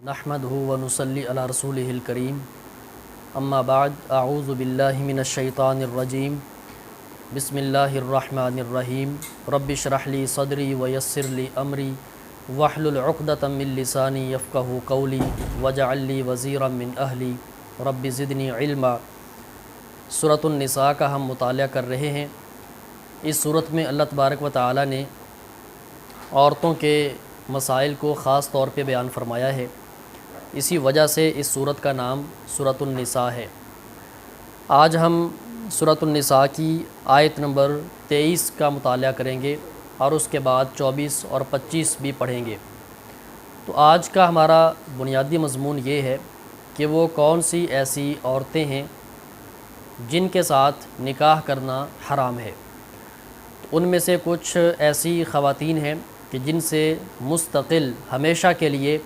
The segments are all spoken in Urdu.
نحمدہ ونصلی علی رسولہ الکریم اما بعد اعوذ باللہ من الشیطان الرجیم بسم اللہ الرحمن الرحیم رب اشرح لی صدری ویسر لی امری واحلل عقدۃ من لسانی یفقہوا قولی واجعل لی وزیرا من اہلی رب زدنی علما۔ سورۃ النساء کا ہم مطالعہ کر رہے ہیں۔ اس سورت میں اللہ تبارک و تعالی نے عورتوں کے مسائل کو خاص طور پہ بیان فرمایا ہے، اسی وجہ سے اس سورت کا نام سورۃ النساء ہے۔ آج ہم سورۃ النساء کی آیت نمبر 23 کا مطالعہ کریں گے اور اس کے بعد 24 اور 25 بھی پڑھیں گے۔ تو آج کا ہمارا بنیادی مضمون یہ ہے کہ وہ کون سی ایسی عورتیں ہیں جن کے ساتھ نکاح کرنا حرام ہے۔ تو ان میں سے کچھ ایسی خواتین ہیں کہ جن سے مستقل ہمیشہ کے لیے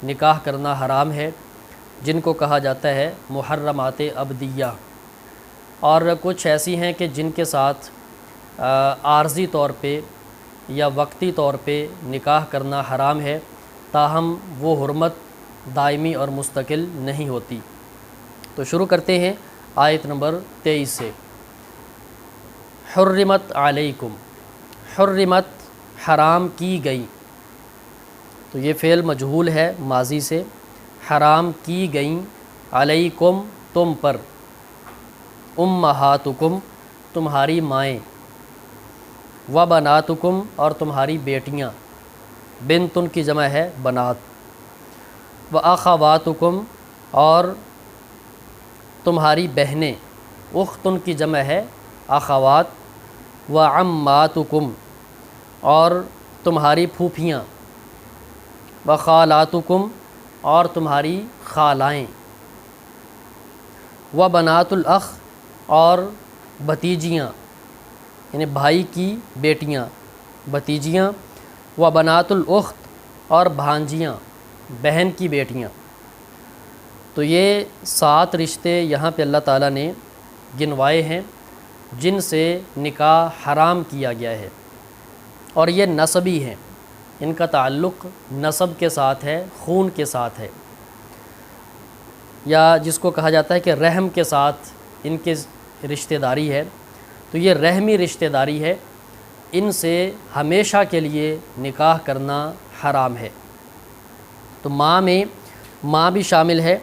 نکاح کرنا حرام ہے، جن کو کہا جاتا ہے محرمات ابدیہ، اور کچھ ایسی ہیں کہ جن کے ساتھ عارضی طور پہ یا وقتی طور پہ نکاح کرنا حرام ہے، تاہم وہ حرمت دائمی اور مستقل نہیں ہوتی۔ تو شروع کرتے ہیں آیت نمبر 23 سے۔ حرمت علیکم، حرمت حرام کی گئی، تو یہ فعل مجہول ہے ماضی سے، حرام کی گئیں، علیکم تم پر، امہاتکم تمہاری مائیں، و بناتکم اور تمہاری بیٹیاں، بنتن کی جمع ہے بنات، و اخواتکم اور تمہاری بہنیں، اختن کی جمع ہے اخوات، و عماتکم اور تمہاری پھوپھیاں، و خالاتکم اور تمہاری خالائیں، و بنات الاخ اور بھتیجیاں یعنی بھائی کی بیٹیاں بھتیجیاں، و بنات الاخت اور بھانجیاں بہن کی بیٹیاں۔ تو یہ 7 رشتے یہاں پہ اللہ تعالیٰ نے گنوائے ہیں جن سے نکاح حرام کیا گیا ہے، اور یہ نسبی ہیں، ان کا تعلق نسب کے ساتھ ہے، خون کے ساتھ ہے، یا جس کو کہا جاتا ہے کہ رحم کے ساتھ ان کے رشتہ داری ہے۔ تو یہ رحمی رشتہ داری ہے، ان سے ہمیشہ کے لیے نکاح کرنا حرام ہے۔ تو ماں میں ماں بھی شامل ہے،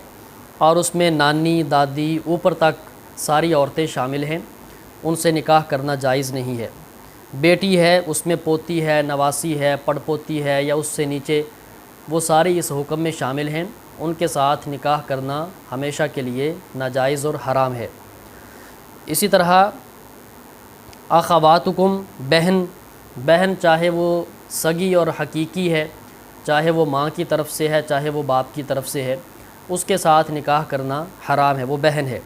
اور اس میں نانی دادی اوپر تک ساری عورتیں شامل ہیں، ان سے نکاح کرنا جائز نہیں ہے۔ بیٹی ہے، اس میں پوتی ہے، نواسی ہے، پڑ پوتی ہے، یا اس سے نیچے، وہ ساری اس حکم میں شامل ہیں، ان کے ساتھ نکاح کرنا ہمیشہ کے لیے ناجائز اور حرام ہے۔ اسی طرح اخواتکم بہن چاہے وہ سگی اور حقیقی ہے، چاہے وہ ماں کی طرف سے ہے، چاہے وہ باپ کی طرف سے ہے، اس کے ساتھ نکاح کرنا حرام ہے، وہ بہن ہے۔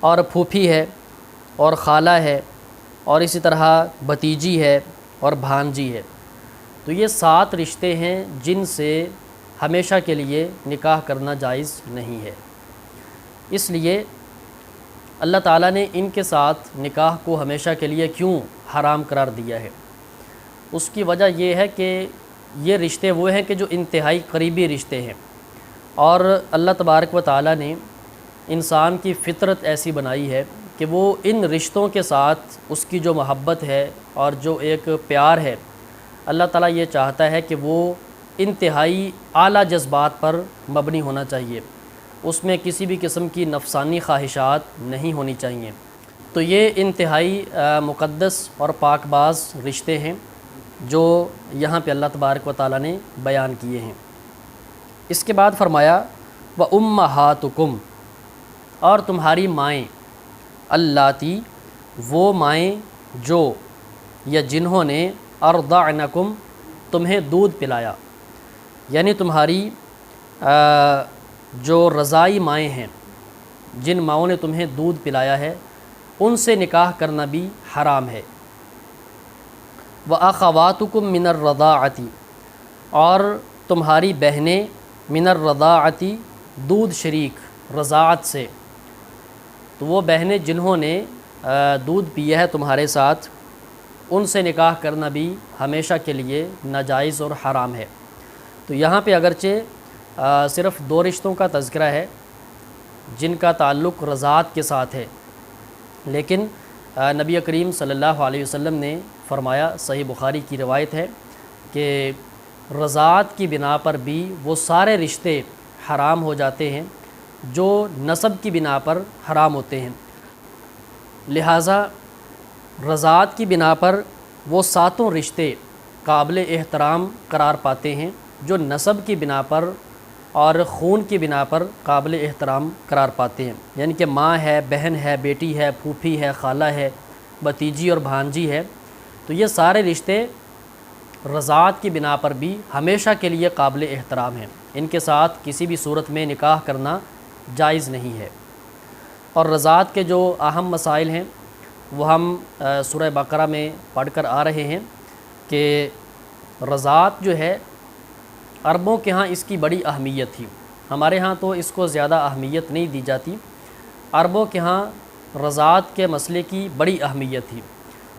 اور پھوپھی ہے اور خالہ ہے، اور اسی طرح بھتیجی ہے اور بھانجی ہے۔ تو یہ 7 رشتے ہیں جن سے ہمیشہ کے لیے نکاح کرنا جائز نہیں ہے۔ اس لیے اللہ تعالیٰ نے ان کے ساتھ نکاح کو ہمیشہ کے لیے کیوں حرام قرار دیا ہے؟ اس کی وجہ یہ ہے کہ یہ رشتے وہ ہیں کہ جو انتہائی قریبی رشتے ہیں، اور اللہ تبارک و تعالیٰ نے انسان کی فطرت ایسی بنائی ہے کہ وہ ان رشتوں کے ساتھ اس کی جو محبت ہے اور جو ایک پیار ہے، اللہ تعالیٰ یہ چاہتا ہے کہ وہ انتہائی اعلیٰ جذبات پر مبنی ہونا چاہیے، اس میں کسی بھی قسم کی نفسانی خواہشات نہیں ہونی چاہیے۔ تو یہ انتہائی مقدس اور پاک باز رشتے ہیں جو یہاں پہ اللہ تبارک و تعالیٰ نے بیان کیے ہیں۔ اس کے بعد فرمایا وَأُمَّهَاتُكُمْ اور تمہاری مائیں، اللاتی وہ مائیں جو یا جنہوں نے ارضعنکم تمہیں دودھ پلایا، یعنی تمہاری جو رضائی مائیں ہیں، جن ماؤں نے تمہیں دودھ پلایا ہے، ان سے نکاح کرنا بھی حرام ہے۔ وَأَخَوَاتُكُم مِّنَ الرَّضَاعَةِ اور تمہاری بہنیں من الرضاعتی دودھ شریک رضاعت سے، تو وہ بہنیں جنہوں نے دودھ پیا ہے تمہارے ساتھ، ان سے نکاح کرنا بھی ہمیشہ کے لیے ناجائز اور حرام ہے۔ تو یہاں پہ اگرچہ صرف 2 رشتوں کا تذکرہ ہے جن کا تعلق رضاعت کے ساتھ ہے، لیکن نبی کریم صلی اللہ علیہ وسلم نے فرمایا، صحیح بخاری کی روایت ہے کہ رضاعت کی بنا پر بھی وہ سارے رشتے حرام ہو جاتے ہیں جو نسب کی بنا پر حرام ہوتے ہیں، لہٰذا رضاعت کی بنا پر وہ 7 رشتے قابل احترام قرار پاتے ہیں جو نسب کی بنا پر اور خون کی بنا پر قابل احترام قرار پاتے ہیں، یعنی کہ ماں ہے، بہن ہے، بیٹی ہے، پھوپھی ہے، خالہ ہے، بھتیجی اور بھانجی ہے، تو یہ سارے رشتے رضاعت کی بنا پر بھی ہمیشہ کے لیے قابل احترام ہیں، ان کے ساتھ کسی بھی صورت میں نکاح کرنا جائز نہیں ہے۔ اور رضاعت کے جو اہم مسائل ہیں وہ ہم سورہ بقرہ میں پڑھ کر آ رہے ہیں کہ رضاعت جو ہے عربوں کے ہاں اس کی بڑی اہمیت تھی، ہمارے ہاں تو اس کو زیادہ اہمیت نہیں دی جاتی، عربوں کے ہاں رضاعت کے مسئلے کی بڑی اہمیت تھی،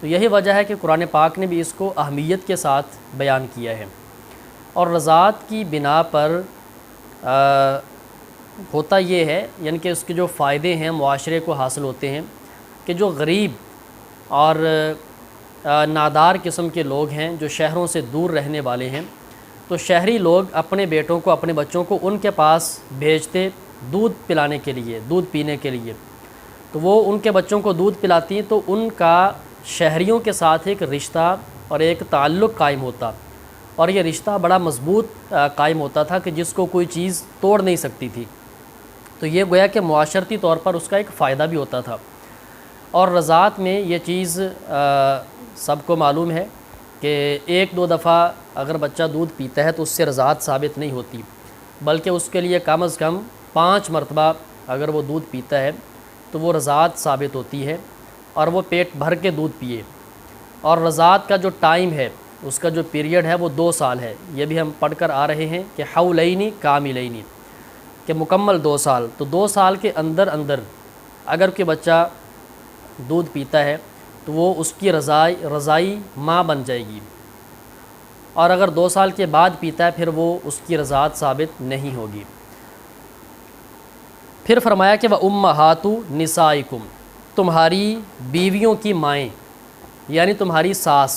تو یہی وجہ ہے کہ قرآن پاک نے بھی اس کو اہمیت کے ساتھ بیان کیا ہے۔ اور رضاعت کی بنا پر ہوتا یہ ہے، یعنی کہ اس کے جو فائدے ہیں معاشرے کو حاصل ہوتے ہیں کہ جو غریب اور نادار قسم کے لوگ ہیں جو شہروں سے دور رہنے والے ہیں، تو شہری لوگ اپنے بیٹوں کو، اپنے بچوں کو ان کے پاس بھیجتے دودھ پلانے کے لیے، دودھ پینے کے لیے، تو وہ ان کے بچوں کو دودھ پلاتی ہیں، تو ان کا شہریوں کے ساتھ ایک رشتہ اور ایک تعلق قائم ہوتا، اور یہ رشتہ بڑا مضبوط قائم ہوتا تھا کہ جس کو کوئی چیز توڑ نہیں سکتی تھی، تو یہ گویا کہ معاشرتی طور پر اس کا ایک فائدہ بھی ہوتا تھا۔ اور رضاعت میں یہ چیز سب کو معلوم ہے کہ 1-2 دفعہ اگر بچہ دودھ پیتا ہے تو اس سے رضاعت ثابت نہیں ہوتی، بلکہ اس کے لیے کم از کم 5 مرتبہ اگر وہ دودھ پیتا ہے تو وہ رضاعت ثابت ہوتی ہے، اور وہ پیٹ بھر کے دودھ پیے۔ اور رضاعت کا جو ٹائم ہے، اس کا جو پیریڈ ہے وہ 2 سال ہے، یہ بھی ہم پڑھ کر آ رہے ہیں کہ حولین کاملین، کہ مکمل 2 سال، تو 2 سال کے اندر اگر کہ بچہ دودھ پیتا ہے تو وہ اس کی رضائی ماں بن جائے گی، اور اگر 2 سال کے بعد پیتا ہے پھر وہ اس کی رضاعت ثابت نہیں ہوگی۔ پھر فرمایا کہ وَأُمَّهَاتُ نِسَائِكُمْ، تمہاری بیویوں کی مائیں، یعنی تمہاری ساس،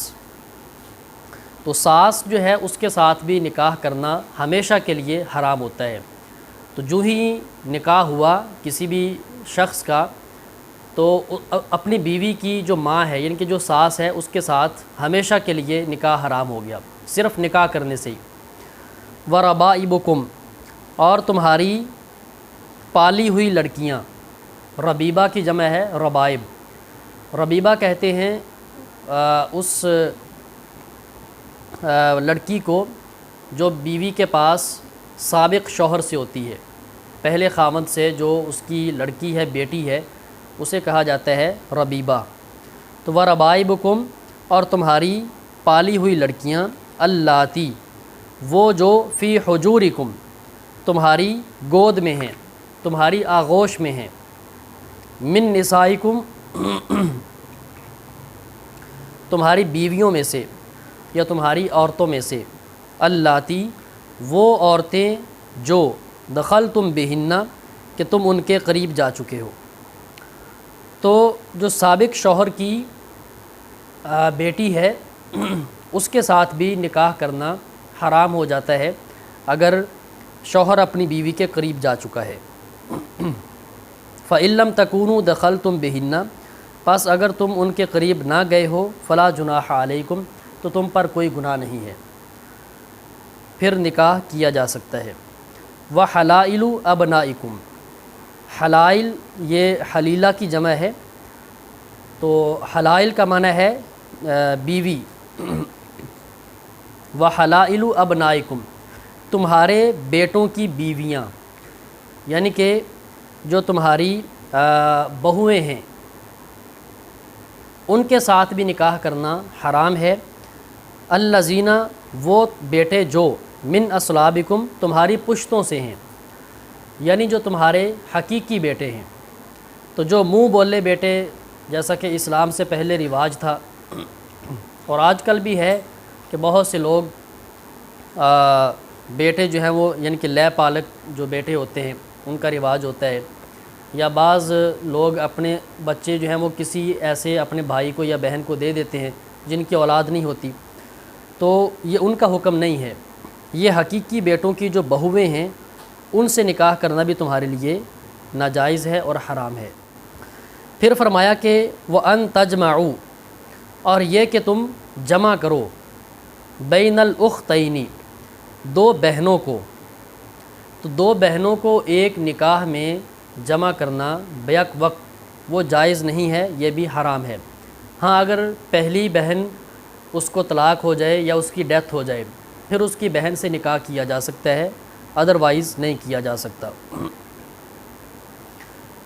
تو ساس جو ہے اس کے ساتھ بھی نکاح کرنا ہمیشہ کے لیے حرام ہوتا ہے، تو جو ہی نکاح ہوا کسی بھی شخص کا تو اپنی بیوی کی جو ماں ہے، یعنی کہ جو ساس ہے، اس کے ساتھ ہمیشہ کے لیے نکاح حرام ہو گیا صرف نکاح کرنے سے ہی۔ وَرَبَائِبُكُمْ، اور تمہاری پالی ہوئی لڑکیاں، ربیبہ کی جمع ہے ربائب، ربیبہ کہتے ہیں اس لڑکی کو جو بیوی کے پاس سابق شوہر سے ہوتی ہے، پہلے خاوند سے جو اس کی لڑکی ہے، بیٹی ہے، اسے کہا جاتا ہے ربیبہ۔ تو وَرَبَائِبُكُمْ، اور تمہاری پالی ہوئی لڑکیاں، اللاتی، وہ جو فی حجورکم، تمہاری گود میں ہیں، تمہاری آغوش میں ہیں، من نسائکم، تمہاری بیویوں میں سے یا تمہاری عورتوں میں سے، اللاتی، وہ عورتیں جو دخلتم بہن، کہ تم ان کے قریب جا چکے ہو۔ تو جو سابق شوہر کی بیٹی ہے اس کے ساتھ بھی نکاح کرنا حرام ہو جاتا ہے اگر شوہر اپنی بیوی کے قریب جا چکا ہے۔ فَإِن لَّمْ تَكُونُوا دَخَلْتُمْ بِهِنَّ، پس اگر تم ان کے قریب نہ گئے ہو، فَلَا جُنَاحَ عَلَيْكُمْ، تو تم پر کوئی گناہ نہیں ہے، پھر نکاح کیا جا سکتا ہے۔ وَحَلَائِلُ أَبْنَائِكُمْ، حلائل یہ حلیلہ کی جمع ہے، تو حلائل کا معنی ہے بیوی۔ وَحَلَائِلُ أَبْنَائِكُمْ، تمہارے بیٹوں کی بیویاں، یعنی کہ جو تمہاری بہویں ہیں ان کے ساتھ بھی نکاح کرنا حرام ہے۔ الذین، وہ بیٹے جو من اصلابکم، تمہاری پشتوں سے ہیں، یعنی جو تمہارے حقیقی بیٹے ہیں۔ تو جو منہ بولے بیٹے، جیسا کہ اسلام سے پہلے رواج تھا اور آج کل بھی ہے کہ بہت سے لوگ بیٹے جو ہیں وہ یعنی کہ لے پالک جو بیٹے ہوتے ہیں ان کا رواج ہوتا ہے، یا بعض لوگ اپنے بچے جو ہیں وہ کسی ایسے اپنے بھائی کو یا بہن کو دے دیتے ہیں جن کی اولاد نہیں ہوتی، تو یہ ان کا حکم نہیں ہے۔ یہ حقیقی بیٹوں کی جو بہویں ہیں ان سے نکاح کرنا بھی تمہارے لیے ناجائز ہے اور حرام ہے۔ پھر فرمایا کہ وَأَن تَجْمَعُوا، اور یہ کہ تم جمع کرو، بین الأختین، دو بہنوں کو، تو دو بہنوں کو ایک نکاح میں جمع کرنا بیک وقت وہ جائز نہیں ہے، یہ بھی حرام ہے۔ ہاں اگر پہلی بہن اس کو طلاق ہو جائے یا اس کی ڈیتھ ہو جائے پھر اس کی بہن سے نکاح کیا جا سکتا ہے، ادروائز نہیں کیا جا سکتا۔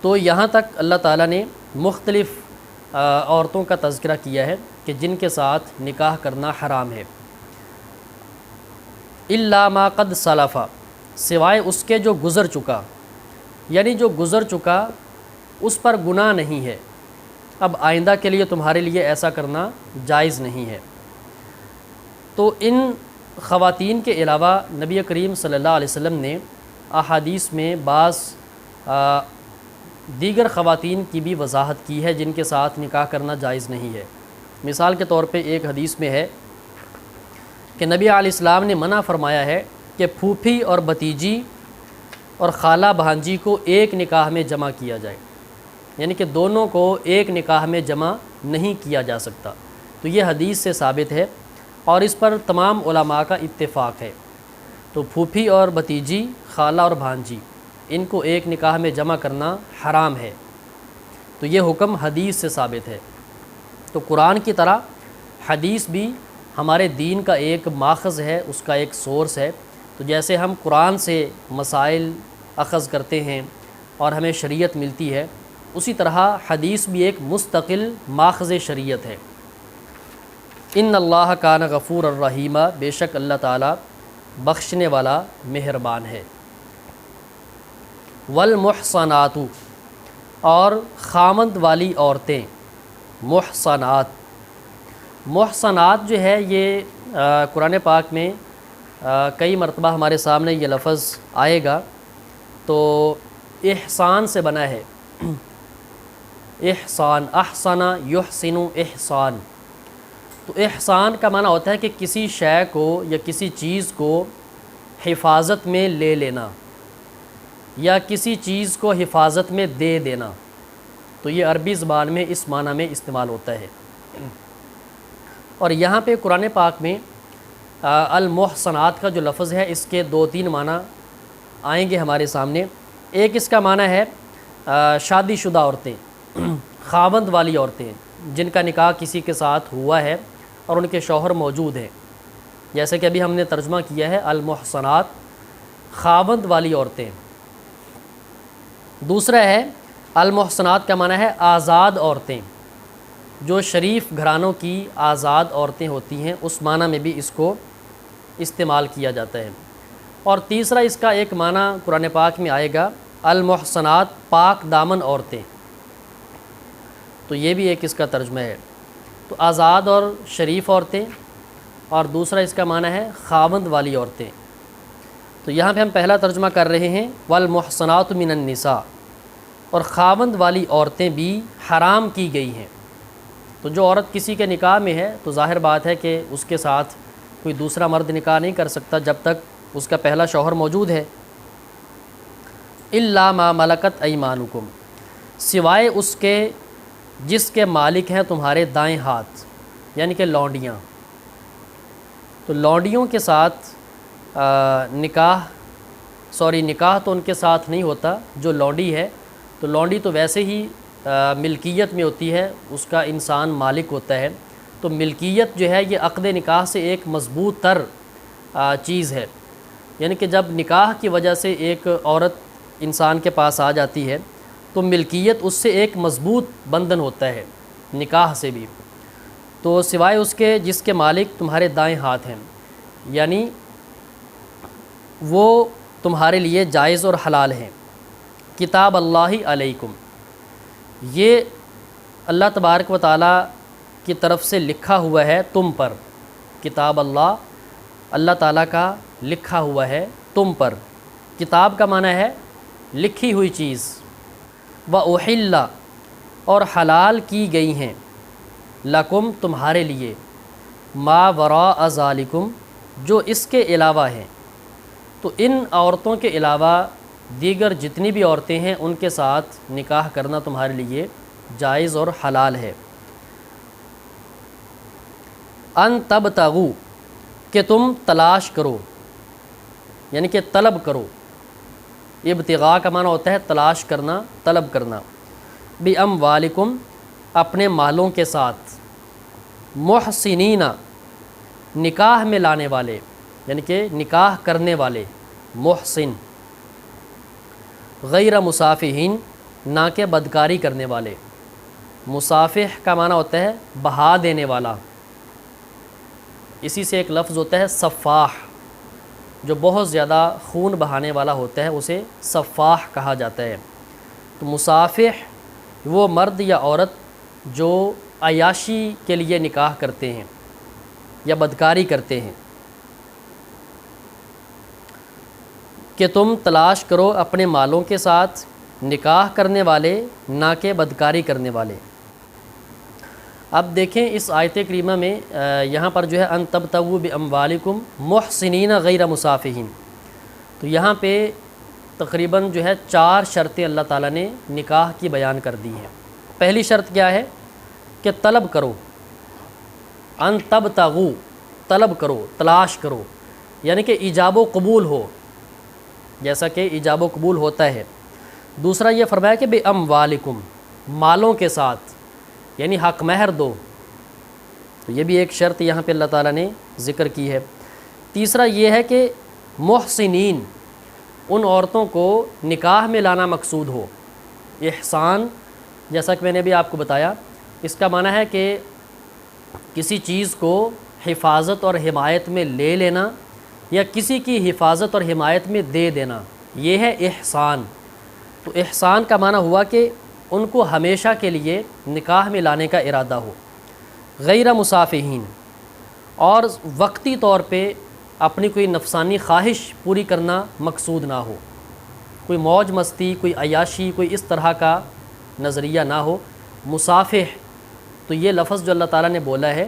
تو یہاں تک اللہ تعالیٰ نے مختلف عورتوں کا تذکرہ کیا ہے کہ جن کے ساتھ نکاح کرنا حرام ہے۔ الا ما قد سلف، سوائے اس کے جو گزر چکا، یعنی جو گزر چکا اس پر گناہ نہیں ہے، اب آئندہ کے لیے تمہارے لیے ایسا کرنا جائز نہیں ہے۔ تو ان خواتین کے علاوہ نبی کریم صلی اللہ علیہ وسلم نے احادیث میں بعض دیگر خواتین کی بھی وضاحت کی ہے جن کے ساتھ نکاح کرنا جائز نہیں ہے۔ مثال کے طور پہ ایک حدیث میں ہے کہ نبی علیہ السلام نے منع فرمایا ہے کہ پھوپھی اور بھتیجی اور خالہ بھانجی کو ایک نکاح میں جمع کیا جائے، یعنی کہ دونوں کو ایک نکاح میں جمع نہیں کیا جا سکتا۔ تو یہ حدیث سے ثابت ہے اور اس پر تمام علماء کا اتفاق ہے۔ تو پھوپھی اور بھتیجی، خالہ اور بھانجی، ان کو ایک نکاح میں جمع کرنا حرام ہے۔ تو یہ حکم حدیث سے ثابت ہے۔ تو قرآن کی طرح حدیث بھی ہمارے دین کا ایک ماخذ ہے، اس کا ایک سورس ہے۔ تو جیسے ہم قرآن سے مسائل اخذ کرتے ہیں اور ہمیں شریعت ملتی ہے، اسی طرح حدیث بھی ایک مستقل ماخذ شریعت ہے۔ ان اللہ کان غفور الرحیم، بے شک اللہ تعالیٰ بخشنے والا مہربان ہے۔ والمحصنات، اور خامند والی عورتیں، محصنات۔ محصنات جو ہے یہ قرآن پاک میں کئی مرتبہ ہمارے سامنے یہ لفظ آئے گا، تو احسان سے بنا ہے۔ احسان، احسن یحسن احسان۔ تو احسان کا معنی ہوتا ہے کہ کسی شے کو یا کسی چیز کو حفاظت میں لے لینا یا کسی چیز کو حفاظت میں دے دینا۔ تو یہ عربی زبان میں اس معنی میں استعمال ہوتا ہے۔ اور یہاں پہ قرآن پاک میں المحصنات کا جو لفظ ہے اس کے دو تین معنی آئیں گے ہمارے سامنے۔ ایک اس کا معنی ہے شادی شدہ عورتیں، خاوند والی عورتیں جن کا نکاح کسی کے ساتھ ہوا ہے اور ان کے شوہر موجود ہیں، جیسے کہ ابھی ہم نے ترجمہ کیا ہے المحصنات، خاوند والی عورتیں۔ دوسرا ہے المحصنات کا معنی ہے آزاد عورتیں، جو شریف گھرانوں کی آزاد عورتیں ہوتی ہیں، اس معنی میں بھی اس کو استعمال کیا جاتا ہے۔ اور تیسرا اس کا ایک معنی قرآن پاک میں آئے گا المحصنات، پاک دامن عورتیں۔ تو یہ بھی ایک اس کا ترجمہ ہے۔ تو آزاد اور شریف عورتیں، اور دوسرا اس کا معنی ہے خاوند والی عورتیں۔ تو یہاں پہ ہم پہلا ترجمہ کر رہے ہیں والمحصنات من النساء، اور خاوند والی عورتیں بھی حرام کی گئی ہیں۔ تو جو عورت کسی کے نکاح میں ہے تو ظاہر بات ہے کہ اس کے ساتھ کوئی دوسرا مرد نکاح نہیں کر سکتا جب تک اس کا پہلا شوہر موجود ہے۔ الا ما ملکت ایمانکم، سوائے اس کے جس کے مالک ہیں تمہارے دائیں ہاتھ، یعنی کہ لونڈیاں۔ تو لونڈیوں کے ساتھ نکاح تو ان کے ساتھ نہیں ہوتا۔ جو لونڈی ہے تو لونڈی تو ویسے ہی ملکیت میں ہوتی ہے، اس کا انسان مالک ہوتا ہے، تو ملکیت جو ہے یہ عقد نکاح سے ایک مضبوط تر چیز ہے۔ یعنی کہ جب نکاح کی وجہ سے ایک عورت انسان کے پاس آ جاتی ہے تو ملکیت اس سے ایک مضبوط بندھن ہوتا ہے، نکاح سے بھی۔ تو سوائے اس کے جس کے مالک تمہارے دائیں ہاتھ ہیں، یعنی وہ تمہارے لیے جائز اور حلال ہیں۔ کتاب اللہ علیکم، یہ اللہ تبارک و تعالیٰ کی طرف سے لکھا ہوا ہے تم پر۔ کتاب اللہ، اللہ تعالیٰ کا لکھا ہوا ہے تم پر، کتاب کا معنی ہے لکھی ہوئی چیز، وَأُحِلَّ اور حلال کی گئی ہیں، لکم تمہارے لیے، ما وراء ذالکم جو اس کے علاوہ ہیں، تو ان عورتوں کے علاوہ دیگر جتنی بھی عورتیں ہیں ان کے ساتھ نکاح کرنا تمہارے لیے جائز اور حلال ہے۔ ان تبتغوا کہ تم تلاش کرو، یعنی کہ طلب کرو، ابتغاء کا معنی ہوتا ہے تلاش کرنا، طلب کرنا، بِأَمْوَالِكُمْ اپنے مالوں کے ساتھ، محسنین نکاح میں لانے والے، یعنی کہ نکاح کرنے والے، محسن، غیر مصافحین نہ کہ بدکاری کرنے والے۔ مصافح کا معنی ہوتا ہے بہا دینے والا، اسی سے ایک لفظ ہوتا ہے سفاح، جو بہت زیادہ خون بہانے والا ہوتا ہے اسے سفاح کہا جاتا ہے۔ تو مصافح وہ مرد یا عورت جو عیاشی کے لیے نکاح کرتے ہیں یا بدکاری کرتے ہیں، کہ تم تلاش کرو اپنے مالوں کے ساتھ نکاح کرنے والے نہ کہ بدکاری کرنے والے۔ اب دیکھیں اس آیت کریمہ میں یہاں پر جو ہے ان تبتغوا باموالکم محسنین غیر مصافحین، تو یہاں پہ تقریباً جو ہے 4 شرطیں اللہ تعالیٰ نے نکاح کی بیان کر دی ہیں۔ پہلی شرط کیا ہے کہ طلب کرو، ان تبتغوا طلب کرو، تلاش کرو، یعنی کہ ایجاب و قبول ہو، جیسا کہ ایجاب و قبول ہوتا ہے۔ دوسرا یہ فرمایا کہ باموالکم مالوں کے ساتھ، یعنی حق مہر دو، تو یہ بھی ایک شرط یہاں پہ اللہ تعالیٰ نے ذکر کی ہے۔ تیسرا یہ ہے کہ محسنین ان عورتوں کو نکاح میں لانا مقصود ہو۔ احسان جیسا کہ میں نے بھی آپ کو بتایا، اس کا معنی ہے کہ کسی چیز کو حفاظت اور حمایت میں لے لینا یا کسی کی حفاظت اور حمایت میں دے دینا، یہ ہے احسان۔ تو احسان کا معنی ہوا کہ ان کو ہمیشہ کے لیے نکاح میں لانے کا ارادہ ہو، غیر مصافحین، اور وقتی طور پہ اپنی کوئی نفسانی خواہش پوری کرنا مقصود نہ ہو، کوئی موج مستی، کوئی عیاشی، کوئی اس طرح کا نظریہ نہ ہو۔ مصافح تو یہ لفظ جو اللہ تعالیٰ نے بولا ہے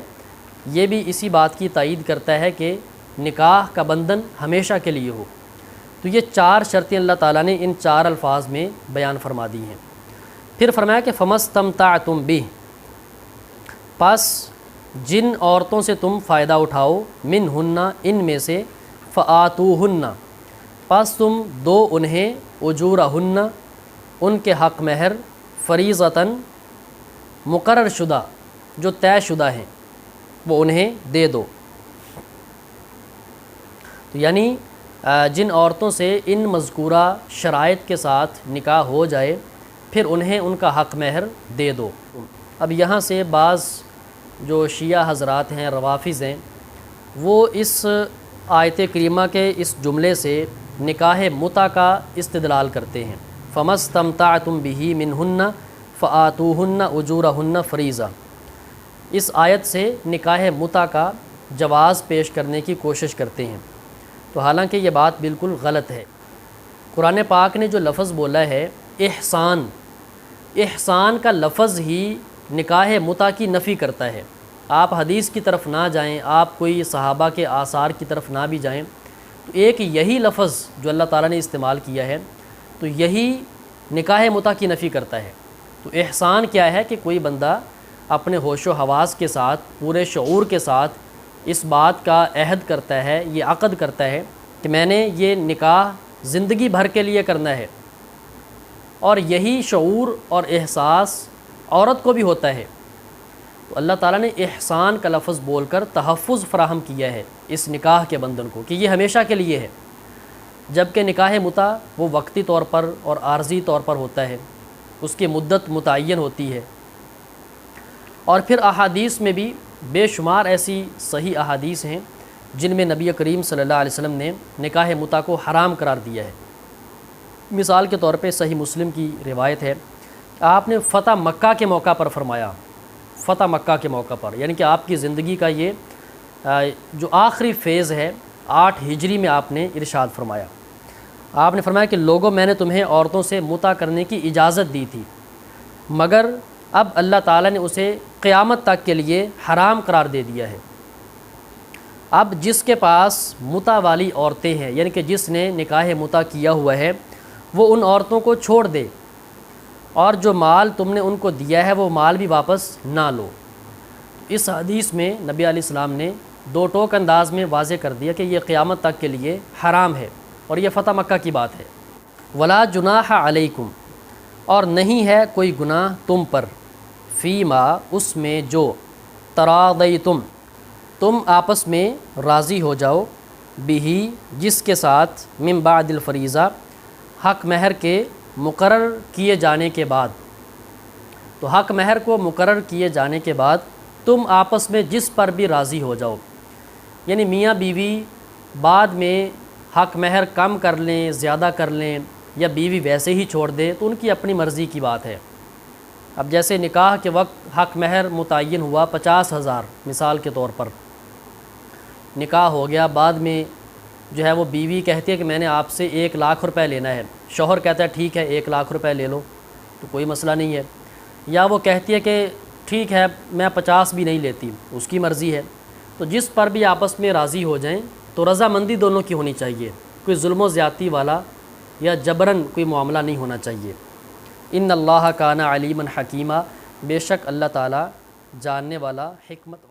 یہ بھی اسی بات کی تائید کرتا ہے کہ نکاح کا بندھن ہمیشہ کے لیے ہو۔ تو یہ 4 شرطیں اللہ تعالیٰ نے ان 4 الفاظ میں بیان فرما دی ہیں۔ پھر فرمایا کہ فَمَسْتَمْتَعْتُمْ بِهِ پس جن عورتوں سے تم فائدہ اٹھاؤ، منہن ان میں سے، فآتوہن پس تم دو انہیں، اجورہن ان کے حق مہر، فریضتاً مقرر شدہ جو طے شدہ ہیں وہ انہیں دے دو۔ تو یعنی جن عورتوں سے ان مذکورہ شرائط کے ساتھ نکاح ہو جائے پھر انہیں ان کا حق مہر دے دو۔ اب یہاں سے بعض جو شیعہ حضرات ہیں، روافظ ہیں، وہ اس آیت کریمہ کے اس جملے سے نکاح متع کا استدلال کرتے ہیں، فَمَسْتَمْتَعْتُمْ بِهِ مِنْهُنَّ فَآتُوهُنَّ أُجُورَهُنَّ فَرِيضَةً، اس آیت سے نکاح متع کا جواز پیش کرنے کی کوشش کرتے ہیں، تو حالانکہ یہ بات بالکل غلط ہے۔ قرآن پاک نے جو لفظ بولا ہے احسان، احسان کا لفظ ہی نکاح متع کی نفی کرتا ہے۔ آپ حدیث کی طرف نہ جائیں، آپ کوئی صحابہ کے آثار کی طرف نہ بھی جائیں، تو ایک یہی لفظ جو اللہ تعالیٰ نے استعمال کیا ہے تو یہی نکاح متع کی نفی کرتا ہے۔ تو احسان کیا ہے کہ کوئی بندہ اپنے ہوش و حواس کے ساتھ، پورے شعور کے ساتھ اس بات کا عہد کرتا ہے، یہ عقد کرتا ہے کہ میں نے یہ نکاح زندگی بھر کے لیے کرنا ہے، اور یہی شعور اور احساس عورت کو بھی ہوتا ہے۔ تو اللہ تعالیٰ نے احسان کا لفظ بول کر تحفظ فراہم کیا ہے اس نکاح کے بندھن کو کہ یہ ہمیشہ کے لیے ہے، جبکہ نکاح متع وہ وقتی طور پر اور عارضی طور پر ہوتا ہے، اس کی مدت متعین ہوتی ہے۔ اور پھر احادیث میں بھی بے شمار ایسی صحیح احادیث ہیں جن میں نبی کریم صلی اللہ علیہ وسلم نے نکاح متع کو حرام قرار دیا ہے۔ مثال کے طور پہ صحیح مسلم کی روایت ہے، آپ نے فتح مکہ کے موقع پر فرمایا، فتح مکہ کے موقع پر، یعنی کہ آپ کی زندگی کا یہ جو آخری فیز ہے، 8 ہجری میں آپ نے ارشاد فرمایا۔ آپ نے فرمایا کہ لوگوں میں نے تمہیں عورتوں سے متع کرنے کی اجازت دی تھی، مگر اب اللہ تعالیٰ نے اسے قیامت تک کے لیے حرام قرار دے دیا ہے۔ اب جس کے پاس متع والی عورتیں ہیں، یعنی کہ جس نے نکاح متع کیا ہوا ہے، وہ ان عورتوں کو چھوڑ دے، اور جو مال تم نے ان کو دیا ہے وہ مال بھی واپس نہ لو۔ اس حدیث میں نبی علیہ السلام نے 2 ٹوک انداز میں واضح کر دیا کہ یہ قیامت تک کے لیے حرام ہے، اور یہ فتح مکہ کی بات ہے۔ ولا جناح علیکم، اور نہیں ہے کوئی گناہ تم پر، فیما، اس میں جو تراضیتم، تم آپس میں راضی ہو جاؤ، بہی، جس کے ساتھ، من بعد الفریضہ، حق مہر کے مقرر کیے جانے کے بعد۔ تو حق مہر کو مقرر کیے جانے کے بعد تم آپس میں جس پر بھی راضی ہو جاؤ، یعنی میاں بیوی بعد میں حق مہر کم کر لیں، زیادہ کر لیں، یا بیوی ویسے ہی چھوڑ دے، تو ان کی اپنی مرضی کی بات ہے۔ اب جیسے نکاح کے وقت حق مہر متعین ہوا 50,000 مثال کے طور پر، نکاح ہو گیا، بعد میں جو ہے وہ بیوی کہتی ہے کہ میں نے آپ سے 1 لاکھ روپے لینا ہے، شوہر کہتا ہے ٹھیک ہے 1 لاکھ روپے لے لو، تو کوئی مسئلہ نہیں ہے، یا وہ کہتی ہے کہ ٹھیک ہے میں 50 بھی نہیں لیتی، اس کی مرضی ہے۔ تو جس پر بھی آپس میں راضی ہو جائیں تو رضامندی دونوں کی ہونی چاہیے، کوئی ظلم و زیادتی والا یا جبراً کوئی معاملہ نہیں ہونا چاہیے۔ ان اللہ کان علیما حکیمہ، بے شک اللہ تعالیٰ جاننے والا، حکمت